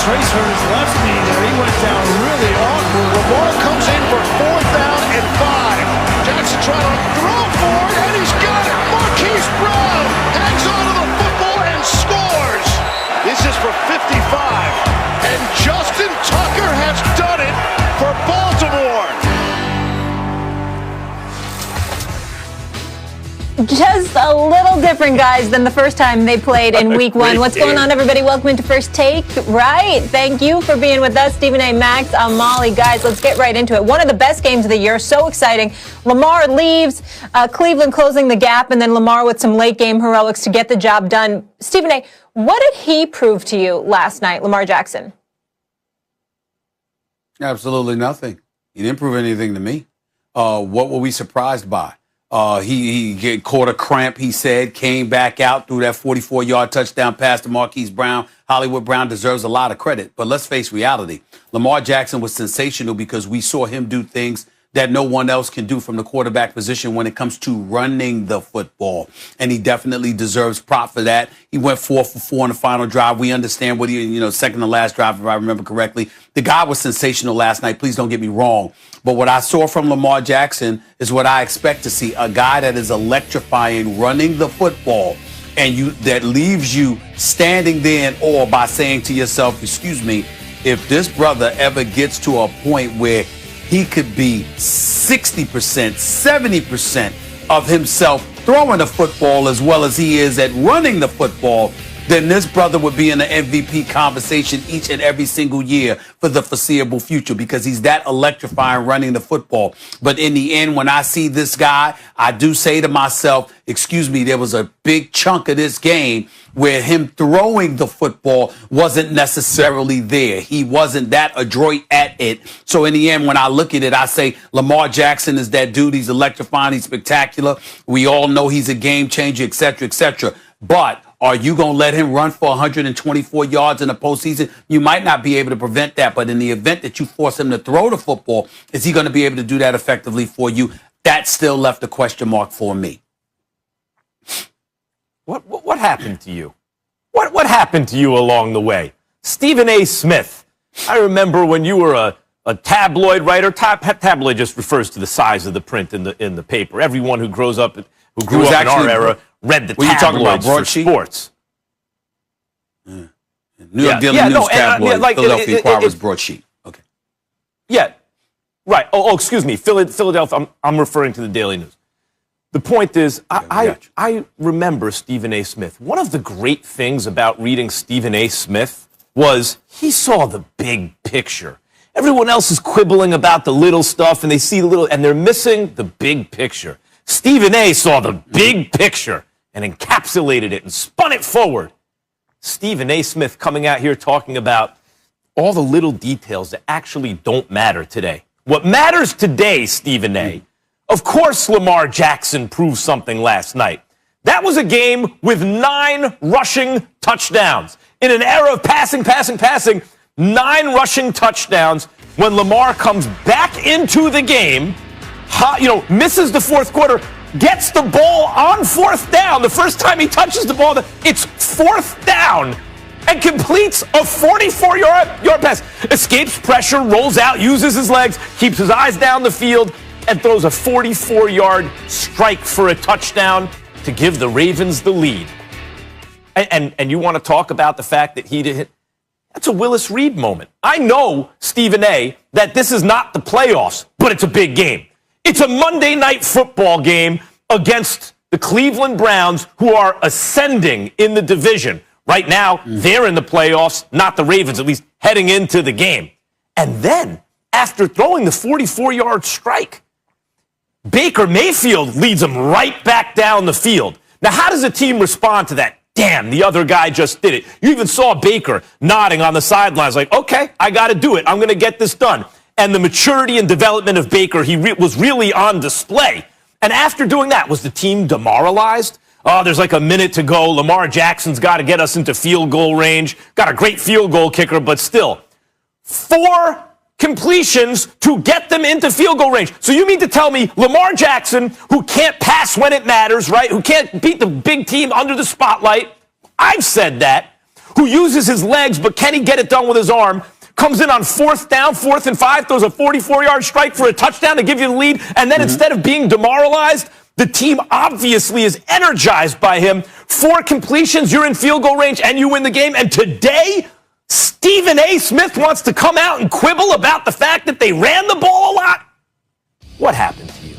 brace for his left knee there. He went down really awkward. Lamar comes in for 4th down and 5. Jackson trying to throw for it, and he's got it. Marquise Brown hangs onto the football and scores. This is for 55. And Justin Tucker has done it for Baltimore. Just a little different, guys, than the first time they played in week one. What's going on, everybody? Welcome into First Take. Right. Thank you for being with us. Stephen A. Max, I'm Molly. Guys, let's get right into it. One of the best games of the year. So exciting. Lamar leaves, Cleveland closing the gap, and then Lamar with some late game heroics to get the job done. Stephen A., what did he prove to you last night, Lamar Jackson? Absolutely nothing. He didn't prove anything to me. What were we surprised by? He caught a cramp, he said, came back out, threw that 44-yard touchdown pass to Marquise Brown. Hollywood Brown deserves a lot of credit. But let's face reality. Lamar Jackson was sensational because we saw him do things that no one else can do from the quarterback position when it comes to running the football. And he definitely deserves prop for that. He went 4 for 4 on the final drive. We understand what second to last drive, if I remember correctly. The guy was sensational last night. Please don't get me wrong. But what I saw from Lamar Jackson is what I expect to see. A guy that is electrifying, running the football, and that leaves you standing there in awe by saying to yourself, excuse me, if this brother ever gets to a point where he could be 60%, 70% of himself throwing the football as well as he is at running the football, then this brother would be in the MVP conversation each and every single year for the foreseeable future because he's that electrifying running the football. But in the end, when I see this guy, I do say to myself, excuse me, there was a big chunk of this game where him throwing the football wasn't necessarily there. He wasn't that adroit at it. So in the end, when I look at it, I say Lamar Jackson is that dude. He's electrifying. He's spectacular. We all know he's a game changer, et cetera, et cetera. But are you going to let him run for 124 yards in the postseason? You might not be able to prevent that, but in the event that you force him to throw the football, is he going to be able to do that effectively for you? That still left a question mark for me. What happened to you? What happened to you along the way? Stephen A. Smith. I remember when you were a tabloid writer. Tabloid just refers to the size of the print in the paper. Everyone who grew up in our era read the tabloids for sports. New York Daily News tabloid, Philadelphia Inquirer's broadsheet. Okay. Yeah, right. Oh, excuse me, Philadelphia. I'm referring to the Daily News. The point is, I remember Stephen A. Smith. One of the great things about reading Stephen A. Smith was he saw the big picture. Everyone else is quibbling about the little stuff, and they see the little, and they're missing the big picture. Stephen A. saw the big picture and encapsulated it and spun it forward. Stephen A. Smith coming out here talking about all the little details that actually don't matter today. What matters today, Stephen A., of course Lamar Jackson proved something last night. That was a game with 9 rushing touchdowns. In an era of passing, 9 rushing touchdowns. When Lamar comes back into the game, misses the fourth quarter, gets the ball on 4th down. The first time he touches the ball, it's 4th down, and completes a 44-yard pass. Escapes pressure, rolls out, uses his legs, keeps his eyes down the field, and throws a 44-yard strike for a touchdown to give the Ravens the lead. And you want to talk about the fact that he did. That's a Willis Reed moment. I know, Stephen A., that this is not the playoffs, but it's a big game. It's a Monday night football game against the Cleveland Browns, who are ascending in the division. Right now, they're in the playoffs, not the Ravens, at least heading into the game. And then, after throwing the 44-yard strike, Baker Mayfield leads them right back down the field. Now, how does a team respond to that? Damn, the other guy just did it. You even saw Baker nodding on the sidelines like, okay, I got to do it. I'm going to get this done. And the maturity and development of Baker, was really on display. And after doing that, was the team demoralized? Oh, there's like a minute to go. Lamar Jackson's got to get us into field goal range. Got a great field goal kicker, but still. 4 completions to get them into field goal range. So you mean to tell me Lamar Jackson, who can't pass when it matters, right? Who can't beat the big team under the spotlight? I've said that. who uses his legs, but can he get it done with his arm? Comes in on 4th down, 4th and 5, throws a 44-yard strike for a touchdown to give you the lead, and then instead of being demoralized, the team obviously is energized by him. 4 completions, you're in field goal range, and you win the game. And today, Stephen A. Smith wants to come out and quibble about the fact that they ran the ball a lot. What happened to you?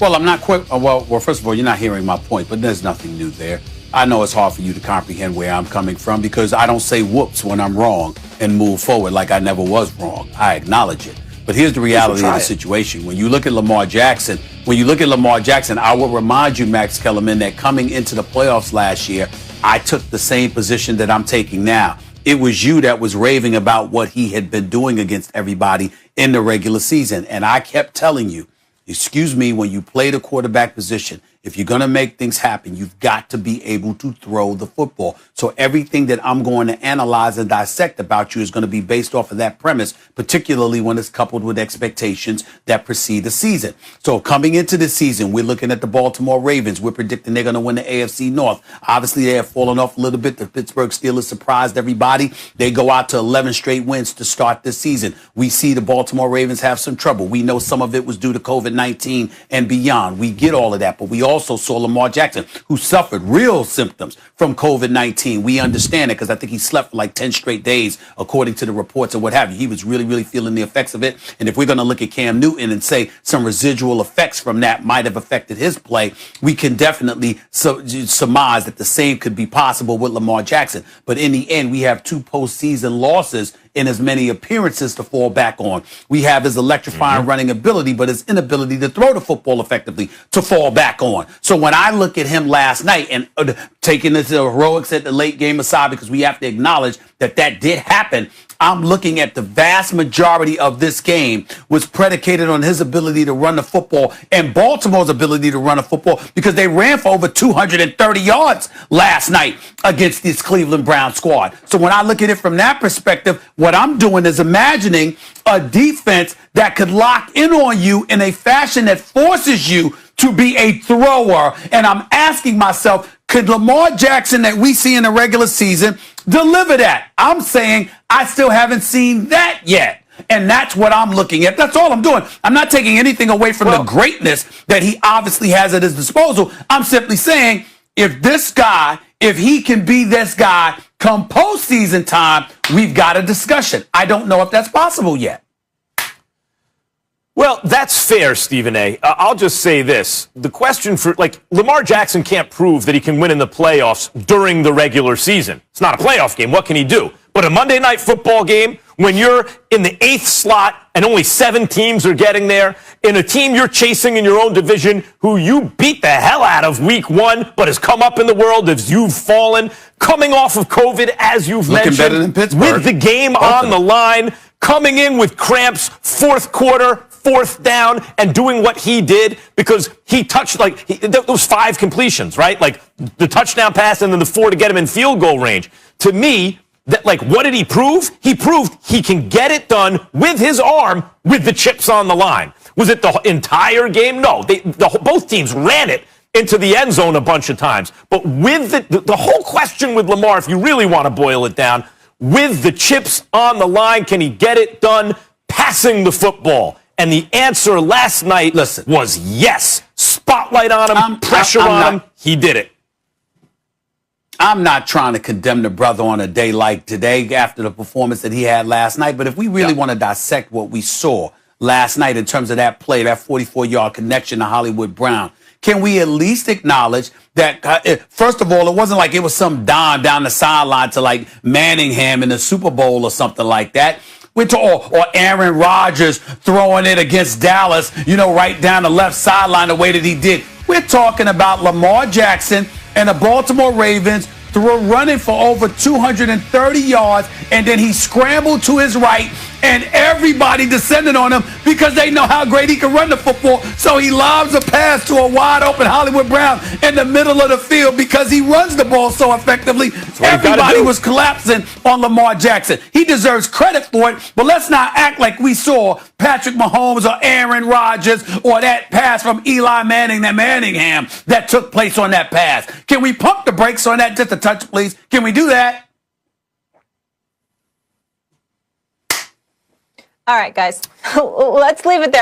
Well, I'm not quite. Well, first of all, you're not hearing my point, but there's nothing new there. I know it's hard for you to comprehend where I'm coming from because I don't say whoops when I'm wrong and move forward like I never was wrong. I acknowledge it. But here's the reality of the situation. When you look at Lamar Jackson, I will remind you, Max Kellerman, that coming into the playoffs last year, I took the same position that I'm taking now. It was you that was raving about what he had been doing against everybody in the regular season. And I kept telling you, excuse me, when you play the quarterback position, if you're going to make things happen, you've got to be able to throw the football. So everything that I'm going to analyze and dissect about you is going to be based off of that premise, particularly when it's coupled with expectations that precede the season. So coming into the season, we're looking at the Baltimore Ravens. We're predicting they're going to win the AFC North. Obviously, they have fallen off a little bit. The Pittsburgh Steelers surprised everybody. They go out to 11 straight wins to start this season. We see the Baltimore Ravens have some trouble. We know some of it was due to COVID-19 and beyond. We get all of that, but we also saw Lamar Jackson, who suffered real symptoms from COVID-19. We understand it because I think he slept for like 10 straight days, according to the reports and what have you. He was really, really feeling the effects of it. And if we're going to look at Cam Newton and say some residual effects from that might have affected his play, we can definitely surmise that the same could be possible with Lamar Jackson. But in the end, we have 2 postseason losses in as many appearances to fall back on. We have his electrifying running ability, but his inability to throw the football effectively to fall back on. So when I look at him last night and taking the heroics at the late game aside, because we have to acknowledge that that did happen, I'm looking at the vast majority of this game was predicated on his ability to run the football and Baltimore's ability to run the football because they ran for over 230 yards last night against this Cleveland Browns squad. So when I look at it from that perspective, what I'm doing is imagining a defense that could lock in on you in a fashion that forces you to be a thrower. And I'm asking myself, could Lamar Jackson that we see in the regular season deliver that? I'm saying I still haven't seen that yet. And that's what I'm looking at. That's all I'm doing. I'm not taking anything away from the greatness that he obviously has at his disposal. I'm simply saying if he can be this guy come postseason time, we've got a discussion. I don't know if that's possible yet. Well, that's fair, Stephen A. I'll just say this. The question for, Lamar Jackson can't prove that he can win in the playoffs during the regular season. It's not a playoff game. What can he do? But a Monday Night Football game, when you're in the 8th slot and only 7 teams are getting there, in a team you're chasing in your own division who you beat the hell out of week 1, but has come up in the world as you've fallen, coming off of COVID, as you've mentioned, better than Pittsburgh. With the game on the line, coming in with cramps, 4th quarter, 4th down, and doing what he did because he touched, those 5 completions, right? Like the touchdown pass and then the 4 to get him in field goal range. To me, what did he prove? He proved he can get it done with his arm with the chips on the line. Was it the entire game? No. Both teams ran it into the end zone a bunch of times. But with the whole question with Lamar, if you really want to boil it down, with the chips on the line, can he get it done passing the football? And the answer last night was yes. Spotlight on him, pressure on him. He did it. I'm not trying to condemn the brother on a day like today after the performance that he had last night. But if we really want to dissect what we saw last night in terms of that play, that 44-yard connection to Hollywood Brown, can we at least acknowledge that, first of all, it wasn't like it was some dime down the sideline to like Manningham in the Super Bowl or something like that. Or Aaron Rodgers throwing it against Dallas, right down the left sideline the way that he did. We're talking about Lamar Jackson and the Baltimore Ravens running for over 230 yards, and then he scrambled to his right, and everybody descended on him because they know how great he can run the football. So he lobs a pass to a wide-open Hollywood Brown in the middle of the field because he runs the ball so effectively. Everybody was collapsing on Lamar Jackson. He deserves credit for it, but let's not act like we saw Patrick Mahomes or Aaron Rodgers or that pass from Eli Manning, that Manningham that took place on that pass. Can we pump the brakes on that just a touch, please? Can we do that? All right, guys. Let's leave it there.